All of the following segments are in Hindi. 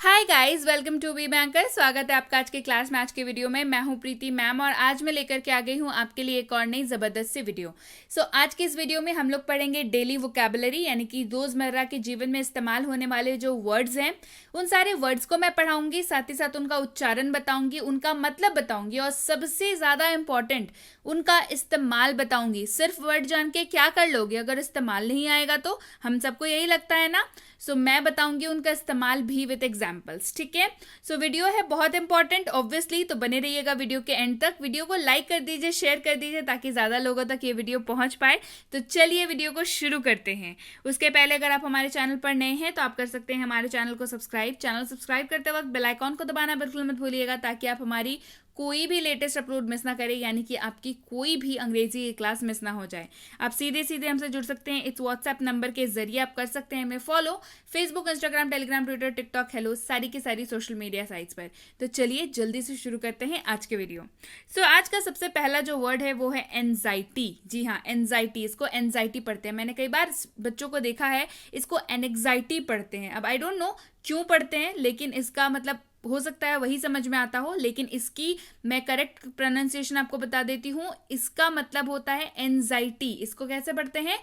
Hi guys, welcome to B Banker. स्वागत है आपका आज के क्लास में। आज के वीडियो में मैं हूं प्रीति मैम और आज मैं लेकर के आ गई हूं आपके लिए एक और नई ज़बरदस्त सी वीडियो। आज के इस वीडियो में हम लोग पढ़ेंगे डेली वोकैबुलरी, यानी कि रोज़मर्रा के जीवन में इस्तेमाल होने वाले जो वर्ड्स हैं उन सारे वर्ड्स को मैं पढ़ाऊंगी, साथ ही साथ उनका उच्चारण बताऊंगी, उनका मतलब बताऊंगी और सबसे ज़्यादा इम्पॉर्टेंट उनका इस्तेमाल बताऊंगी। सिर्फ वर्ड जान के क्या कर लोगे, अगर इस्तेमाल नहीं आएगा तो? हम सबको यही लगता है ना। मैं बताऊंगी उनका इस्तेमाल भी विद एग्जाम्पल्स, ठीक है। वीडियो है बहुत इंपॉर्टेंट ऑब्वियसली, तो बने रहिएगा वीडियो के एंड तक। वीडियो को लाइक कर दीजिए, शेयर कर दीजिए ताकि ज़्यादा लोगों तक ये वीडियो पहुंच पाए। तो चलिए वीडियो को शुरू करते हैं। उसके पहले अगर आप हमारे चैनल पर नए हैं तो आप कर सकते हैं हमारे चैनल को सब्सक्राइब। चैनल सब्सक्राइब करते वक्त बेल आइकॉन को दबाना बिल्कुल मत भूलिएगा ताकि आप हमारी कोई भी लेटेस्ट अपलोड मिस ना करें, यानी कि आपकी कोई भी अंग्रेजी की क्लास मिस ना हो जाए। आप सीधे सीधे हमसे जुड़ सकते हैं इस व्हाट्सएप नंबर के जरिए। आप कर सकते हैं हमें follow Facebook, Instagram, Telegram, Twitter, TikTok, hello, सारी की सारी सोशल मीडिया साइट्स पर। तो चलिए जल्दी से शुरू करते हैं आज के वीडियो। आज का सबसे पहला जो वर्ड है वो है एंजाइटी। जी हाँ, एंजाइटी, इसको एंजाइटी पढ़ते हैं। मैंने कई बार बच्चों को देखा है इसको एनेक्साइटी पढ़ते हैं। अब आई डोंट नो क्यों पढ़ते हैं, लेकिन इसका मतलब हो सकता है वही समझ में आता हो, लेकिन इसकी मैं करेक्ट प्रोनाउंसिएशन आपको बता देती हूँ। इसका मतलब होता है एंजाइटी। इसको कैसे पढ़ते हैं,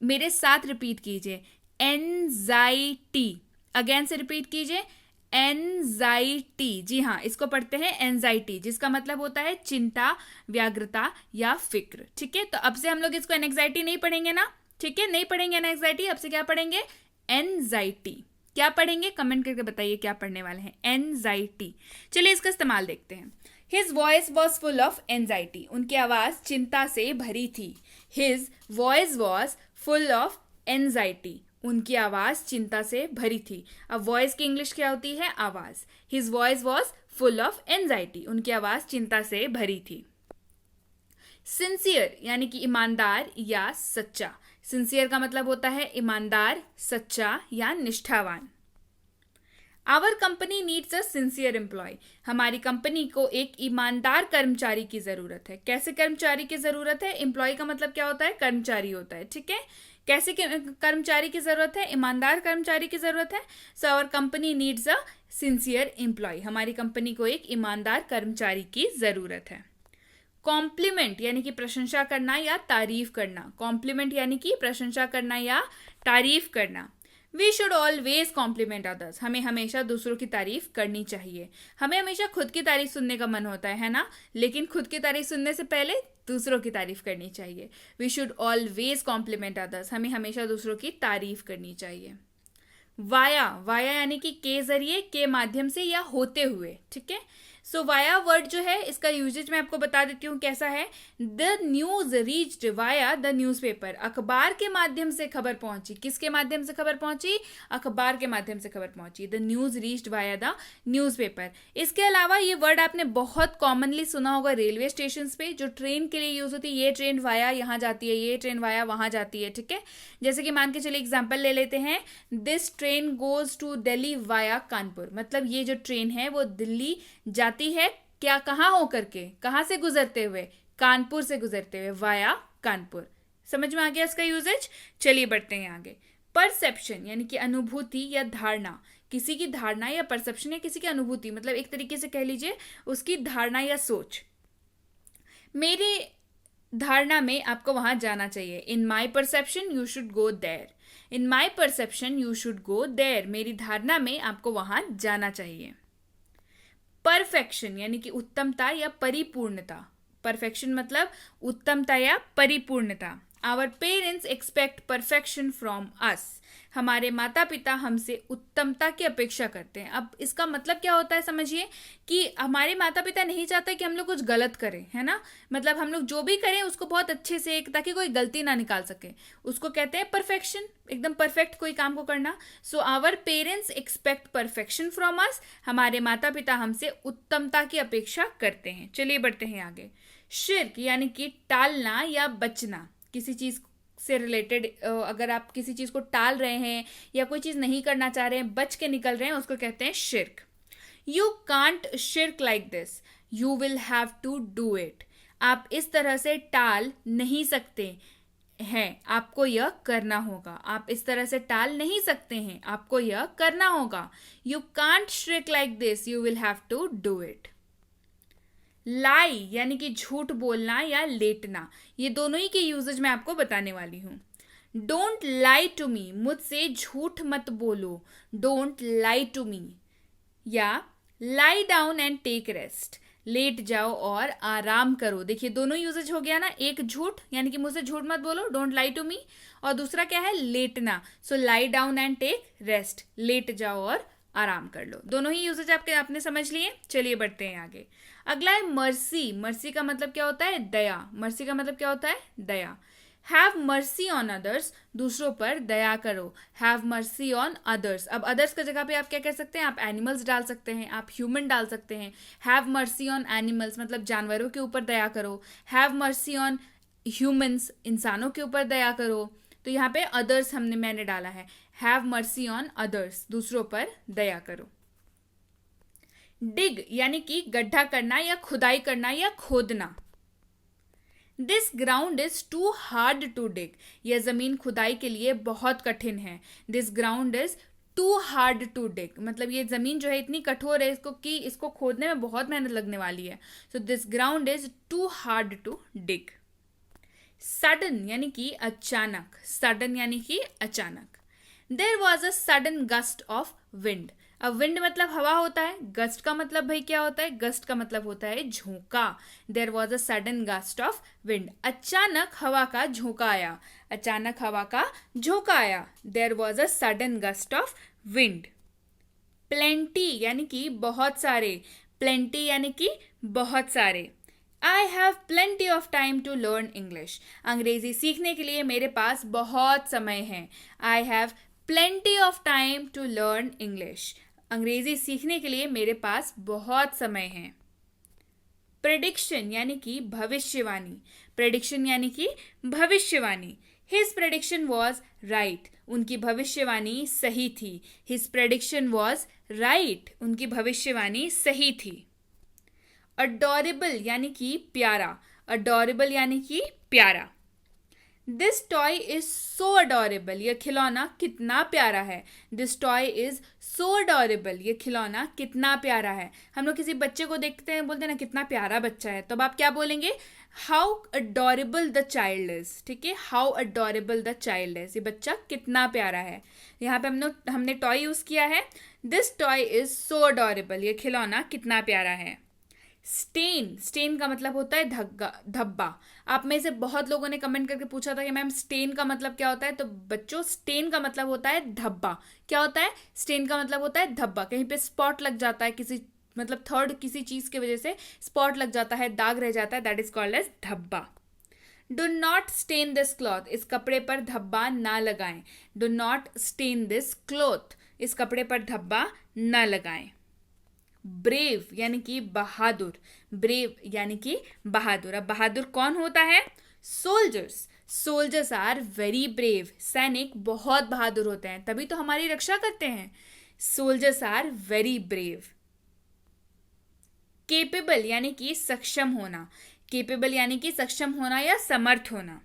मेरे साथ रिपीट कीजिए, एंजाइटी। अगेन से रिपीट कीजिए, एंजाइटी। जी हाँ, इसको पढ़ते हैं एंजाइटी, जिसका मतलब होता है चिंता, व्याग्रता या फिक्र। ठीक है, तो अब से हम लोग इसको एंजाइटी नहीं पढ़ेंगे ना। ठीक है, नहीं पढ़ेंगे एंजाइटी, अब से क्या पढ़ेंगे, एंजाइटी। क्या पढ़ेंगे, कमेंट करके बताइए क्या पढ़ने वाले हैं, एंजाइटी। चलिए इसका इस्तेमाल देखते हैं। His voice was full of anxiety. उनकी आवाज चिंता से भरी थी। His voice was full of anxiety. उनकी आवाज चिंता से भरी थी। अब वॉइस की इंग्लिश क्या होती है, आवाज। His voice was full of anxiety. उनकी आवाज चिंता से भरी थी। सिंसियर यानी कि ईमानदार या सच्चा। सिंसियर का मतलब होता है ईमानदार, सच्चा या निष्ठावान। Our company needs a sincere employee. हमारी कंपनी को एक ईमानदार कर्मचारी की जरूरत है। कैसे कर्मचारी की जरूरत है, एम्प्लॉय का मतलब क्या होता है, कर्मचारी होता है। ठीक है, कैसे कर्मचारी की जरूरत है, ईमानदार कर्मचारी की जरूरत है। Our company needs a sincere employee. हमारी कंपनी को एक ईमानदार कर्मचारी की जरूरत है। कॉम्प्लीमेंट यानी कि प्रशंसा करना या तारीफ करना। कॉम्प्लीमेंट यानी कि प्रशंसा करना या तारीफ करना। We should always compliment others. हमें हमेशा दूसरों की तारीफ करनी चाहिए। हमें हमेशा खुद की तारीफ सुनने का मन होता है ना, लेकिन खुद की तारीफ सुनने से पहले दूसरों की तारीफ करनी चाहिए। We should always compliment others. हमें हमेशा दूसरों की तारीफ करनी चाहिए। वाया, वाया यानी कि के जरिए, के माध्यम से या होते हुए। ठीक है, वाया वर्ड जो है इसका यूजेज मैं आपको बता देती हूँ कैसा है। The news reached via the newspaper. अखबार के माध्यम से खबर पहुंची। किसके माध्यम से खबर पहुंची, अखबार के माध्यम से खबर पहुंची। The news reached via the newspaper. इसके अलावा ये वर्ड आपने बहुत कॉमनली सुना होगा रेलवे स्टेशन पे, जो ट्रेन के लिए यूज होती है। ये ट्रेन वाया यहाँ जाती है, ये ट्रेन वाया वहां जाती है। ठीक है, जैसे कि मान के चलिए एग्जाम्पल ले लेते हैं, this train goes to Delhi via Kanpur. मतलब ये जो ट्रेन है वो दिल्ली जाती है, क्या, कहां होकर के, कहां से गुजरते हुए, कानपुर से गुजरते हुए, वाया कानपुर। समझ में आ गया इसका यूजेज। चलिए बढ़ते हैं आगे। परसेप्शन यानी कि अनुभूति या धारणा। किसी की धारणा या परसेप्शन या किसी की अनुभूति, मतलब एक तरीके से कह लीजिए उसकी धारणा या सोच। मेरे धारणा में आपको वहां जाना चाहिए। In my perception you should go there. In my perception you should go there. मेरी धारणा में आपको वहां जाना चाहिए। परफेक्शन यानी कि उत्तमता या परिपूर्णता। परफेक्शन मतलब उत्तमता या परिपूर्णता। Our parents expect perfection from us. हमारे माता पिता हमसे उत्तमता की अपेक्षा करते हैं। अब इसका मतलब क्या होता है, समझिए कि हमारे माता पिता नहीं चाहते कि हम लोग कुछ गलत करें, है ना। मतलब हम लोग जो भी करें उसको बहुत अच्छे से, ताकि कोई गलती ना निकाल सके, उसको कहते हैं परफेक्शन। एकदम परफेक्ट कोई काम को करना। Our parents expect perfection from us. हमारे माता पिता हमसे उत्तमता की अपेक्षा करते हैं। चलिए बढ़ते हैं आगे। शिर्क यानी कि टालना या बचना। किसी चीज से रिलेटेड अगर आप किसी चीज को टाल रहे हैं या कोई चीज नहीं करना चाह रहे हैं, बच के निकल रहे हैं, उसको कहते हैं shirk. You can't shirk like this, you will have to do it. आप इस तरह से टाल नहीं सकते, है, आपको यह करना होगा, आप इस तरह से टाल नहीं सकते हैं, आपको यह करना होगा. You can't shirk like this, you will have to do it. Lie यानी कि झूठ बोलना या लेटना, ये दोनों ही के यूजेज मैं आपको बताने वाली हूं. डोंट लाई टू मी, मुझसे झूठ मत बोलो. Don't lie to me. या lie down and take rest, लेट जाओ और आराम करो. देखिए दोनों यूजेज हो गया ना. एक झूठ यानी कि मुझसे झूठ मत बोलो, डोंट लाई टू मी, और दूसरा क्या है, लेटना. So lie down and take rest, लेट जाओ और आराम कर लो. दोनों ही यूजेज आपने समझ लिए. चलिए बढ़ते हैं आगे. अगला है मर्सी. मर्सी का मतलब क्या होता है, दया. मर्सी का मतलब क्या होता है, दया. हैव मर्सी ऑन अदर्स, दूसरों पर दया करो. Have mercy on others. अब अदर्स की जगह पे आप क्या कह सकते हैं, आप एनिमल्स डाल सकते हैं, आप ह्यूमन डाल सकते हैं. हैव मर्सी ऑन एनिमल्स मतलब जानवरों के ऊपर दया करो. हैव मर्सी ऑन ह्यूमंस, इंसानों के ऊपर दया करो. तो यहाँ पे अदर्स मैंने डाला है. हैव मर्सी ऑन अदर्स, दूसरों पर दया करो. डिग यानी कि गड्ढा करना या खुदाई करना या खोदना. This ground is too hard to dig, यह जमीन खुदाई के लिए बहुत कठिन है. This ground is too hard to dig मतलब ये जमीन जो है इतनी कठोर है इसको खोदने में बहुत मेहनत लगने वाली है. So this ground is too hard to dig. Sudden यानी कि अचानक. सडन यानी कि अचानक. There was a sudden gust of wind. अब विंड मतलब हवा होता है, गस्ट का मतलब भाई क्या होता है, गस्ट का मतलब होता है झोंका. There was a sudden gust of wind, अचानक हवा का झोंका आया. अचानक हवा का झोंका आया. There was a sudden gust of wind. Plenty यानी कि बहुत सारे. प्लेंटी यानी कि बहुत सारे. I have plenty of time to learn English. अंग्रेजी सीखने के लिए मेरे पास बहुत समय है. I have plenty of time to learn English. अंग्रेजी सीखने के लिए मेरे पास बहुत समय है. प्रेडिक्शन यानी कि भविष्यवाणी. प्रेडिक्शन यानी कि भविष्यवाणी. हिज प्रेडिक्शन वॉज राइट, उनकी भविष्यवाणी सही थी. हिज प्रेडिक्शन वॉज राइट, उनकी भविष्यवाणी सही थी. अडोरेबल यानी कि प्यारा. अडोरेबल यानी कि प्यारा. This toy is so adorable, यह खिलौना कितना प्यारा है. This toy is so adorable, यह खिलौना कितना प्यारा है. हम लोग किसी बच्चे को देखते हैं, बोलते हैं ना कितना प्यारा बच्चा है, तो अब आप क्या बोलेंगे, how adorable the child is. ठीक है, how adorable the child is, ये बच्चा कितना प्यारा है. यहाँ पे हमने टॉय यूज किया है. This toy is so adorable, यह खिलौना कितना प्यारा है. स्टेन. स्टेन का मतलब होता है धब्बा. आप में से बहुत लोगों ने कमेंट करके पूछा था कि मैम स्टेन का मतलब क्या होता है. तो बच्चों स्टेन का मतलब होता है धब्बा. क्या होता है, स्टेन का मतलब होता है धब्बा. कहीं पे स्पॉट लग जाता है, किसी मतलब थर्ड किसी चीज की वजह से स्पॉट लग जाता है, दाग रह जाता है, दैट इज कॉल्ड एज धब्बा. Do not stain this cloth, इस कपड़े पर धब्बा ना लगाएं. Do not stain this cloth, इस कपड़े पर धब्बा ना लगाएं. ब्रेव यानी कि बहादुर. ब्रेव यानी कि बहादुर. अब बहादुर कौन होता है, soldiers. Soldiers are very brave, सैनिक बहुत बहादुर होते हैं, तभी तो हमारी रक्षा करते हैं. Soldiers are very brave. Capable यानी कि सक्षम होना. केपेबल यानी कि सक्षम होना या समर्थ होना.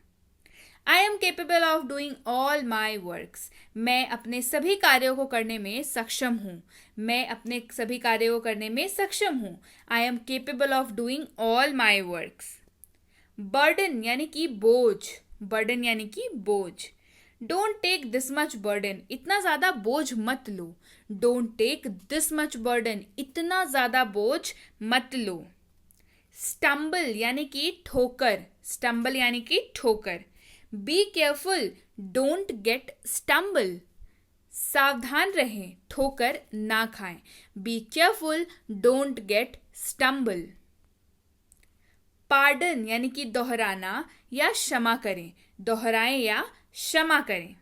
आई am capable of doing all my works, मैं अपने सभी कार्यों को करने में सक्षम हूँ. मैं अपने सभी कार्यों को करने में सक्षम हूँ. I am capable of doing all my works. Burden यानी कि बोझ. बर्डन यानी कि बोझ. Don't take this much burden, इतना ज्यादा बोझ मत लो. Don't take this much burden, इतना ज्यादा बोझ मत लो. स्टम्बल यानी कि ठोकर. स्टम्बल यानी कि ठोकर. Be careful, don't get stumble, सावधान रहें, ठोकर ना खाएं. Be careful, don't get stumble. Pardon यानी कि दोहराना या क्षमा करें. दोहराएं या क्षमा करें.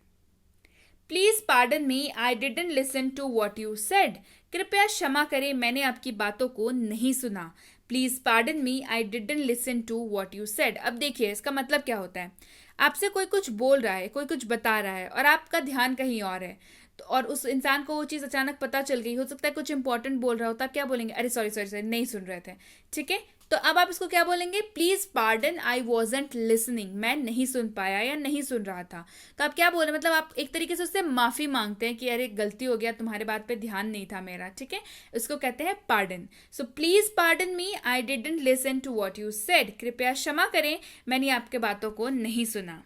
Please pardon me, I didn't listen to what you said, कृपया क्षमा करें, मैंने आपकी बातों को नहीं सुना. Please pardon me, I didn't listen to what you said. अब देखिए इसका मतलब क्या होता है. आपसे कोई कुछ बोल रहा है, कोई कुछ बता रहा है और आपका ध्यान कहीं और है, तो और उस इंसान को वो चीज़ अचानक पता चल गई, हो सकता है कुछ इंपॉर्टेंट बोल रहा होता, आप क्या बोलेंगे? अरे सॉरी सॉरी सॉरी, नहीं सुन रहे थे, ठीक है। तो अब आप इसको क्या बोलेंगे? Please pardon, I wasn't listening, मैं नहीं सुन पाया या नहीं सुन रहा था। तो आप क्या बोल रहे, मतलब आप एक तरीके से उससे माफी मांगते हैं कि अरे गलती हो गया, तुम्हारे बात पे ध्यान नहीं था मेरा, ठीक है। उसको कहते हैं pardon. So please pardon me, I didn't listen to what you said, कृपया क्षमा करें, मैंने आपके बातों को नहीं सुना।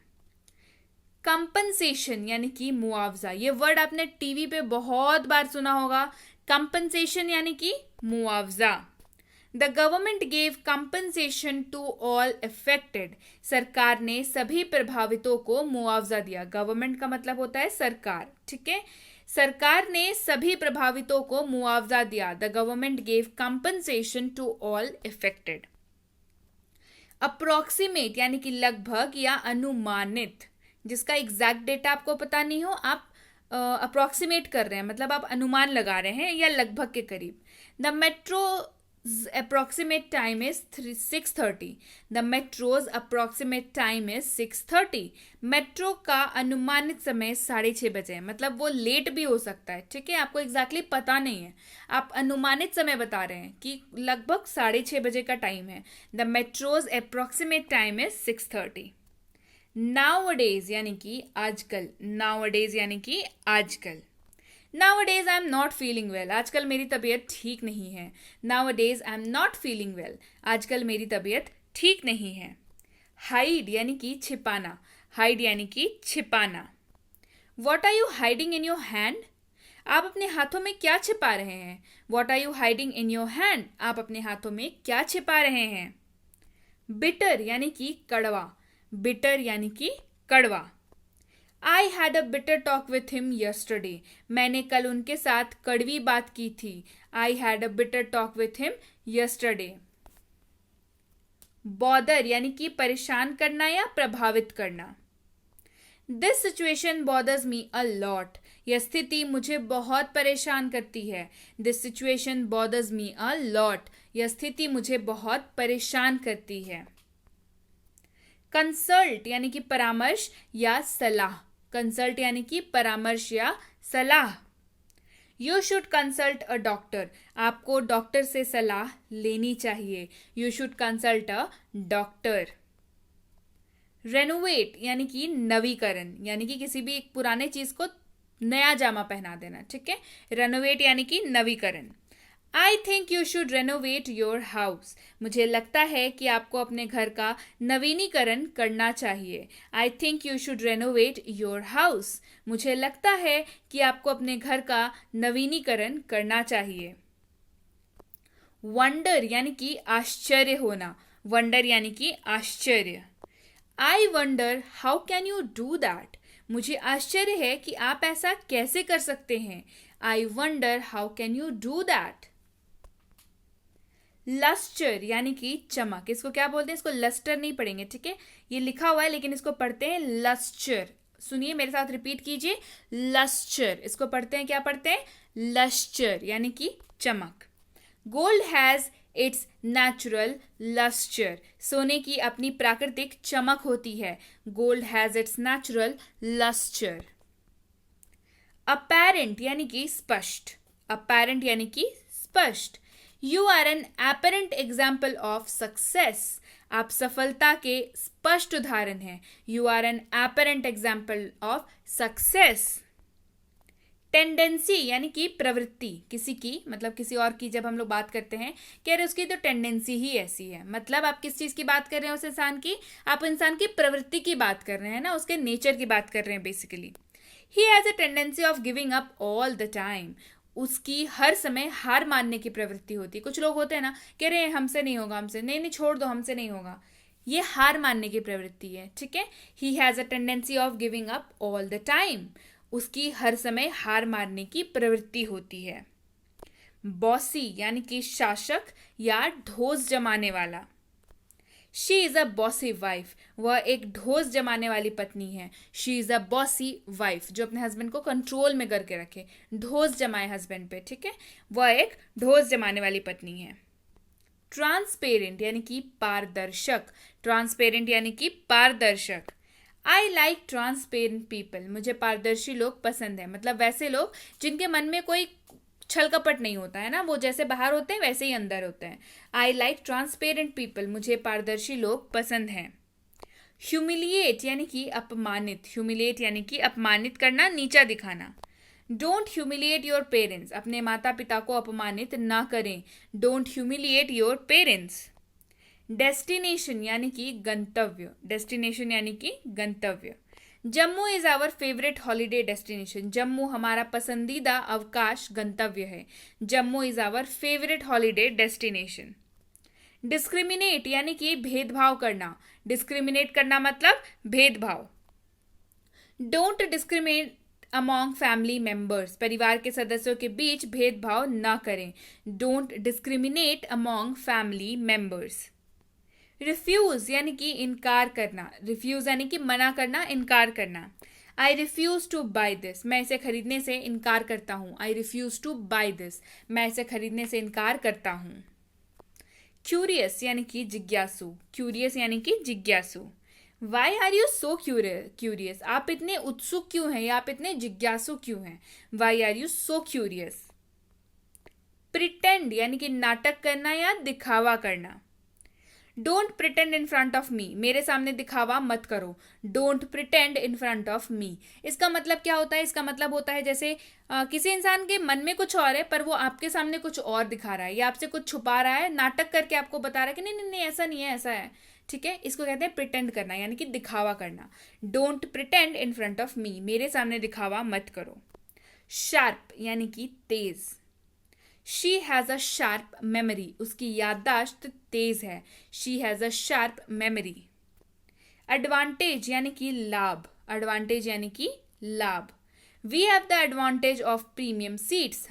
कंपनसेशन यानी कि मुआवजा, ये वर्ड आपने टीवी पे बहुत बार सुना होगा। कंपनसेशन यानी कि मुआवजा। The government gave compensation to all affected, सरकार ने सभी प्रभावितों को मुआवजा दिया। गवर्नमेंट का मतलब होता है सरकार, ठीक है। सरकार ने सभी प्रभावितों को मुआवजा दिया। The government gave compensation to all affected. Approximate यानी कि लगभग या अनुमानित, जिसका एग्जैक्ट डेटा आपको पता नहीं हो, आप अप्रोक्सीमेट कर रहे हैं, मतलब आप अनुमान लगा रहे हैं या लगभग के करीब। The metro approximate time is 6:30. The metro's approximate time is 6:30. Metro का अनुमानित समय 6:30 बजे है, मतलब वो लेट भी हो सकता है, ठीक है। आपको एग्जैक्टली पता नहीं है, आप अनुमानित समय बता रहे हैं कि लगभग 6:30 बजे का टाइम है। The metro's approximate time is 6:30. Nowadays यानी कि आजकल, nowadays यानी कि आजकल। Nowadays I am not feeling well, आजकल मेरी तबीयत ठीक नहीं है। Nowadays I am not feeling well, आजकल मेरी तबीयत ठीक नहीं है। Hide यानी कि छिपाना, hide यानी कि छिपाना। What are you hiding in your hand? आप अपने हाथों में क्या छिपा रहे हैं? What are you hiding in your hand? आप अपने हाथों में क्या छिपा रहे हैं? Bitter यानी कि कड़वा, bitter यानी कि कड़वा। I had a bitter talk with him yesterday, मैंने कल उनके साथ कड़वी बात की थी। I had a bitter talk with him yesterday. Bother यानी कि परेशान करना या प्रभावित करना। This situation bothers me a lot, यह स्थिति मुझे बहुत परेशान करती है। This situation bothers me a lot, यह स्थिति मुझे बहुत परेशान करती है। Consult यानी कि परामर्श या सलाह, कंसल्ट यानी कि परामर्श या सलाह। You should consult a doctor, आपको डॉक्टर से सलाह लेनी चाहिए। You should consult a doctor. Renovate यानी कि नवीकरण, यानी कि किसी भी एक पुराने चीज को नया जामा पहना देना, ठीक है। रेनोवेट यानी कि नवीकरण। I think you should renovate your house, मुझे लगता है कि आपको अपने घर का नवीनीकरण करना चाहिए। I think you should renovate your house, मुझे लगता है कि आपको अपने घर का नवीनीकरण करना चाहिए। Wonder यानी कि आश्चर्य होना, wonder यानी कि आश्चर्य। I wonder how can you do that, मुझे आश्चर्य है कि आप ऐसा कैसे कर सकते हैं। I wonder how can you do that. Lustre यानी कि चमक, इसको क्या बोलते हैं? इसको लस्टर नहीं पढ़ेंगे, ठीक है। ये लिखा हुआ है लेकिन इसको पढ़ते हैं लस्टर। सुनिए मेरे साथ, रिपीट कीजिए, लस्टर। इसको पढ़ते हैं, क्या पढ़ते हैं? लस्टर यानी कि चमक। Gold has its natural lustre, सोने की अपनी प्राकृतिक चमक होती है। Gold has its natural lustre. Apparent यानी कि स्पष्ट, अपैरेंट यानी कि स्पष्ट। You are an apparent example of success, आप सफलता के स्पष्ट उदाहरण हैं। You are an apparent example of success. Tendency यानी कि प्रवृत्ति, किसी की, मतलब किसी और की जब हम लोग बात करते हैं कि अरे उसकी तो टेंडेंसी ही ऐसी है, मतलब आप किस चीज़ की बात कर रहे हैं? उस इंसान की, आप इंसान की प्रवृत्ति की बात कर रहे हैं ना, उसके नेचर की बात कर रहे हैं basically. He has a tendency of giving up all the time, उसकी हर समय हार मानने की प्रवृत्ति होती है। कुछ लोग होते हैं ना, कह रहे हैं हमसे नहीं होगा, हमसे नहीं, नहीं छोड़ दो, हमसे नहीं होगा, ये हार मानने की प्रवृत्ति है, ठीक है। He has a tendency of giving up all the time, उसकी हर समय हार मानने की प्रवृत्ति होती है। बॉसी यानी कि शासक या ढोस जमाने वाला। She is a bossy wife, वह एक ढोस जमाने वाली पत्नी है। She is a bossy wife, जो अपने हस्बैंड को कंट्रोल में करके रखे, ढोस जमाए हस्बैंड पे, ठीक है। वह एक ढोस जमाने वाली पत्नी है। ट्रांसपेरेंट यानी कि पारदर्शक, ट्रांसपेरेंट यानी कि पारदर्शक। आई लाइक ट्रांसपेरेंट पीपल, मुझे पारदर्शी लोग पसंद है, मतलब वैसे लोग जिनके मन में कोई छल कपट नहीं होता है ना, वो जैसे बाहर होते हैं वैसे ही अंदर होते हैं. आई लाइक ट्रांसपेरेंट पीपल, मुझे पारदर्शी लोग पसंद हैं. ह्यूमिलिएट यानी कि अपमानित, ह्यूमिलिएट यानी कि अपमानित करना, नीचा दिखाना. डोंट ह्यूमिलिएट योर पेरेंट्स, अपने माता पिता को अपमानित ना करें. Don't humiliate your parents. Destination यानी कि गंतव्य, डेस्टिनेशन यानी कि गंतव्य. Jammu is our favourite holiday destination, Jammu हमारा पसंदीदा अवकाश गंतव्य है. Jammu is our favourite holiday destination. Discriminate यानी कि भेदभाव करना, डिस्क्रिमिनेट करना मतलब भेदभाव. Don't discriminate among family members, परिवार के सदस्यों के बीच भेदभाव न करें. Don't discriminate among family members. Refuse यानी कि इनकार करना, रिफ्यूज यानी कि मना करना, इनकार करना. I refuse to buy this, मैं इसे खरीदने से इनकार करता हूँ. I refuse to buy this, मैं इसे खरीदने से इनकार करता हूँ. क्यूरियस यानी कि जिज्ञासु, क्यूरियस यानी कि जिज्ञासु. Why are you so curious, आप इतने उत्सुक क्यों हैं या आप इतने जिज्ञासु क्यों हैं. Why are you so curious. Pretend यानी कि नाटक करना या दिखावा करना. Don't pretend in front of me, मेरे सामने दिखावा मत करो. Don't pretend in front of me. इसका मतलब क्या होता है, इसका मतलब होता है जैसे किसी इंसान के मन में कुछ और है पर वो आपके सामने कुछ और दिखा रहा है या आपसे कुछ छुपा रहा है, नाटक करके आपको बता रहा है कि नहीं नहीं नहीं ऐसा नहीं है, ऐसा है. ठीक है, इसको कहते हैं प्रिटेंड करना यानी कि दिखावा करना. Don't pretend in front of me, मेरे सामने दिखावा मत करो. शार्प यानी कि तेज. She has a sharp memory, उसकी याददाश्त तेज है. She has a sharp memory. Advantage यानी कि लाभ, एडवांटेज यानी कि लाभ. We have the advantage of premium seats,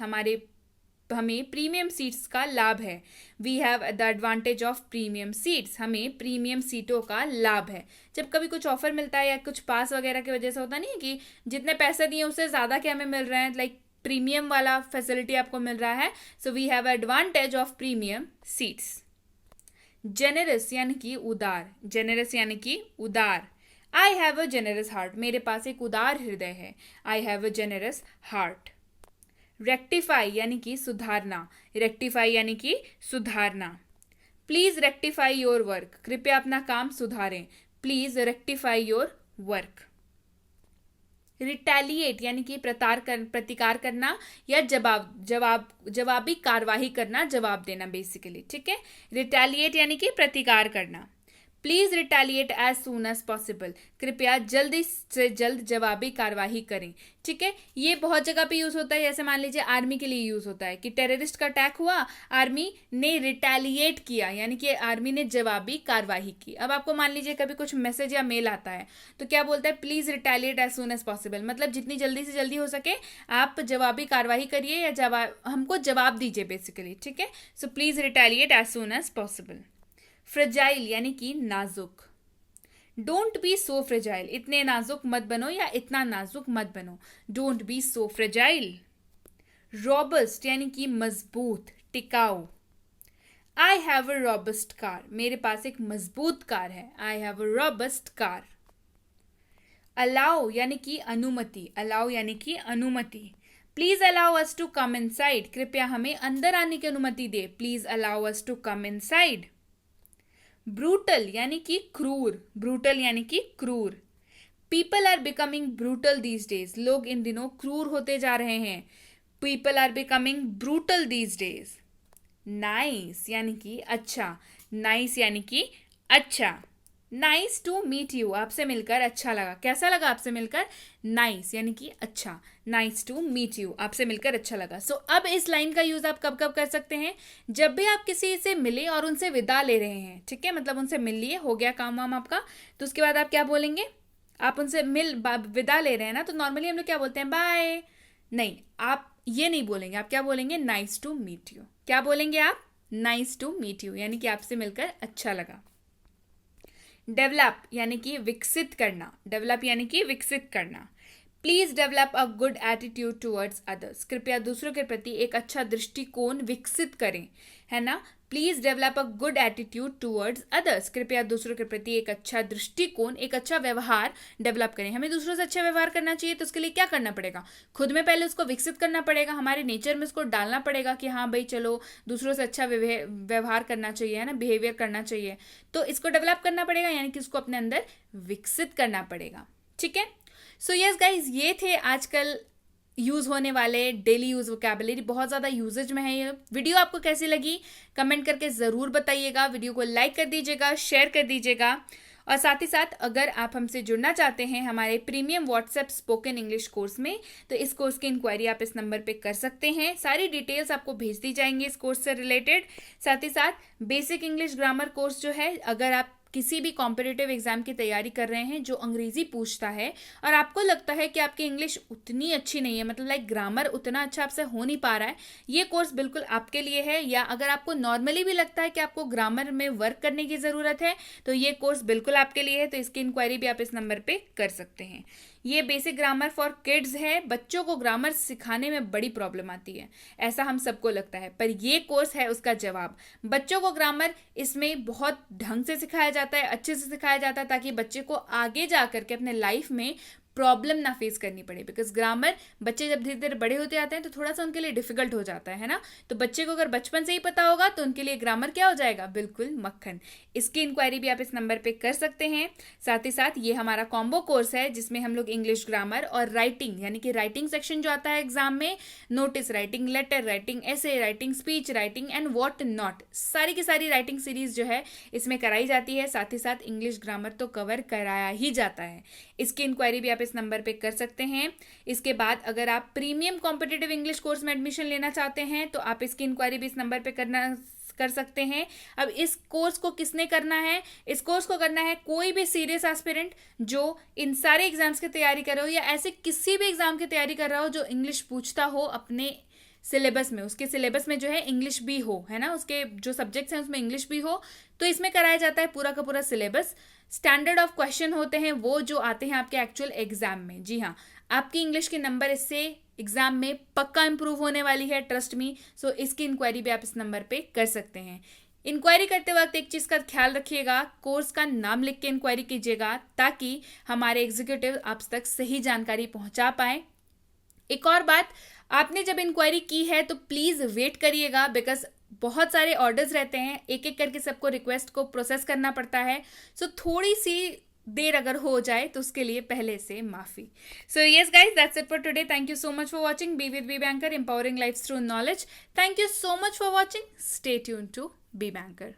हमें प्रीमियम सीट्स का लाभ है. We have the advantage of premium seats, हमें प्रीमियम सीटों का लाभ है. जब कभी कुछ ऑफर मिलता है या कुछ पास वगैरह की वजह से होता नहीं है कि जितने पैसे दिए उससे ज़्यादा क्या हमें मिल रहे हैं, लाइक प्रीमियम वाला फैसिलिटी आपको मिल रहा है. So we have advantage of premium seats. Generous यानी कि उदार, जेनरस यानी कि उदार. I have a generous heart, मेरे पास एक उदार हृदय है. I have a generous heart. Rectify यानी कि सुधारना, रेक्टिफाई यानी कि सुधारना. प्लीज रेक्टिफाई योर वर्क, कृपया अपना काम सुधारें. Please rectify your work. Retaliate यानी कि प्रतिकार करना या जवाबी कार्यवाही करना, जवाब देना बेसिकली. ठीक है, रिटेलिएट यानी कि प्रतिकार करना. Please retaliate as soon as possible, कृपया जल्दी से जल्द जवाबी कार्यवाही करें. ठीक है, ये बहुत जगह पे यूज होता है. जैसे मान लीजिए आर्मी के लिए यूज होता है कि टेररिस्ट का अटैक हुआ, आर्मी ने रिटेलिएट किया यानी कि आर्मी ने जवाबी कार्यवाही की. अब आपको मान लीजिए कभी कुछ मैसेज या मेल आता है तो क्या बोलता है, please retaliate as soon as possible, मतलब जितनी जल्दी से जल्दी हो सके आप जवाबी कार्यवाही करिए या हमको जवाब दीजिए बेसिकली. ठीक है, so please retaliate as soon as possible. Fragile यानी कि नाजुक. डोंट बी सो फ्रेजाइल, इतने नाजुक मत बनो या इतना नाजुक मत बनो. Don't be so fragile. Robust यानी कि मजबूत, टिकाऊ. I have a robust car, मेरे पास एक मजबूत कार है. I have a robust car. Allow यानी कि अनुमति, अलाउ यानी कि अनुमति. Please allow us to come inside, कृपया हमें अंदर आने की अनुमति दे. Please allow us to come inside. Brutal यानी कि क्रूर, ब्रूटल यानी कि क्रूर. People are becoming brutal these days, लोग इन दिनों क्रूर होते जा रहे हैं. People are becoming brutal these days. Nice यानी कि अच्छा, नाइस यानी कि अच्छा. नाइस टू मीट यू, आपसे मिलकर अच्छा लगा. कैसा लगा आपसे मिलकर, नाइस यानी कि अच्छा. नाइस टू मीट यू, आपसे मिलकर अच्छा लगा. सो अब इस लाइन का यूज आप कब कब कर सकते हैं, जब भी आप किसी से मिले और उनसे विदा ले रहे हैं. ठीक है, मतलब उनसे मिल लिए, हो गया काम वाम आपका, तो उसके बाद आप क्या बोलेंगे, आप उनसे विदा ले रहे हैं ना, तो नॉर्मली हम लोग क्या बोलते हैं, बाय. नहीं, आप ये नहीं बोलेंगे, आप क्या बोलेंगे, नाइस टू मीट यू. क्या बोलेंगे आप, नाइस टू मीट यू, यानी कि आपसे मिलकर अच्छा लगा. डेवलप यानी कि विकसित करना, डेवलप यानी कि विकसित करना. Please develop a good attitude towards others, कृपया दूसरों के प्रति एक अच्छा दृष्टिकोण विकसित करें, है ना। Please develop a good attitude towards others, कृपया दूसरों के प्रति एक अच्छा दृष्टिकोण, एक अच्छा व्यवहार डेवलप करें। हमें दूसरों से अच्छा व्यवहार करना चाहिए, तो उसके लिए क्या करना पड़ेगा, खुद में पहले उसको विकसित करना पड़ेगा, हमारे नेचर में उसको डालना पड़ेगा कि हाँ भाई चलो दूसरों से अच्छा व्यवहार करना चाहिए, है ना, बिहेवियर करना चाहिए। तो इसको डेवलप करना पड़ेगा, यानी कि उसको अपने अंदर विकसित करना पड़ेगा। ठीक है। सो यस गाइज, ये थे आजकल यूज होने वाले डेली यूज वोकैबुलरी, बहुत ज़्यादा यूजेज में है ये। वीडियो आपको कैसी लगी कमेंट करके ज़रूर बताइएगा, वीडियो को लाइक कर दीजिएगा, शेयर कर दीजिएगा, और साथ ही साथ अगर आप हमसे जुड़ना चाहते हैं हमारे premium WhatsApp spoken English course में, तो इस कोर्स की इंक्वायरी आप इस नंबर पे कर सकते हैं। सारी डिटेल्स आपको भेज दी जाएंगी इस कोर्स से रिलेटेड। साथ ही साथ बेसिक इंग्लिश ग्रामर कोर्स जो है, अगर आप किसी भी कॉम्पिटिटिव एग्जाम की तैयारी कर रहे हैं जो अंग्रेजी पूछता है और आपको लगता है कि आपकी इंग्लिश उतनी अच्छी नहीं है, मतलब लाइक ग्रामर उतना अच्छा आपसे हो नहीं पा रहा है, ये कोर्स बिल्कुल आपके लिए है। या अगर आपको नॉर्मली भी लगता है कि आपको ग्रामर में वर्क करने की ज़रूरत है, तो ये कोर्स बिल्कुल आपके लिए है। तो इसकी इंक्वायरी भी आप इस नंबर पे कर सकते हैं। ये बेसिक ग्रामर फॉर किड्स है। बच्चों को ग्रामर सिखाने में बड़ी प्रॉब्लम आती है, ऐसा हम सबको लगता है, पर ये कोर्स है उसका जवाब। बच्चों को ग्रामर इसमें बहुत ढंग से सिखाया जाता है, अच्छे से सिखाया जाता है, ताकि बच्चे को आगे जा करके अपने लाइफ में प्रॉब्लम ना फेस करनी पड़े। बिकॉज ग्रामर बच्चे जब धीरे धीरे बड़े होते जाते हैं तो थोड़ा सा उनके लिए डिफिकल्ट हो जाता है ना। तो बच्चे को अगर बचपन से ही पता होगा तो उनके लिए ग्रामर क्या हो जाएगा, बिल्कुल मक्खन। इसकी इंक्वायरी भी आप इस नंबर पे कर सकते हैं। साथ ही साथ ये हमारा कॉम्बो कोर्स है जिसमें हम लोग इंग्लिश ग्रामर और राइटिंग, यानी कि राइटिंग सेक्शन जो आता है एग्जाम में, नोटिस राइटिंग, लेटर राइटिंग, ऐसे writing, speech writing and what not, सारी की सारी राइटिंग सीरीज जो है इसमें कराई जाती है। साथ ही साथ इंग्लिश ग्रामर तो कवर कराया ही जाता है। इसकी इंक्वायरी भी आप इस नंबर पे कर सकते हैं। इसके बाद अगर आप प्रीमियम कॉम्पिटिटिव इंग्लिश कोर्स में एडमिशन लेना चाहते हैं तो आप इसकी इंक्वायरी भी इस नंबर पे कर सकते हैं। अब इस कोर्स को किसने करना है, इस कोर्स को करना है कोई भी सीरियस एस्पिरेंट जो इन सारे एग्जाम्स की तैयारी कर रहा हो, या ऐसे किसी भी एग्जाम की तैयारी कर रहा हो जो इंग्लिश पूछता हो अपने सिलेबस में, उसके सिलेबस में जो है इंग्लिश भी हो, है ना, उसके जो सब्जेक्ट्स हैं उसमें इंग्लिश भी हो। तो इसमें कराया जाता है पूरा का पूरा सिलेबस। स्टैंडर्ड ऑफ क्वेश्चन होते हैं वो जो आते हैं आपके एक्चुअल एग्जाम में। जी हाँ, आपकी इंग्लिश के नंबर इससे एग्जाम में पक्का इंप्रूव होने वाली है, ट्रस्ट मी। सो इसकी इंक्वायरी भी आप इस नंबर पे कर सकते हैं। इंक्वायरी करते वक्त एक चीज़ का ख्याल रखिएगा, कोर्स का नाम लिख के इंक्वायरी कीजिएगा ताकि हमारे एग्जीक्यूटिव आप तक सही जानकारी पहुंचा पाए। एक और बात, आपने जब इंक्वायरी की है तो प्लीज़ वेट करिएगा, बिकॉज बहुत सारे ऑर्डर्स रहते हैं, एक एक करके सबको रिक्वेस्ट को प्रोसेस करना पड़ता है। सो थोड़ी सी देर अगर हो जाए तो उसके लिए पहले से माफ़ी। So yes guys, that's it for today. Thank you so much for watching be with B Banker, empowering life through knowledge. Thank you so much for watching. Stay tune to B banker.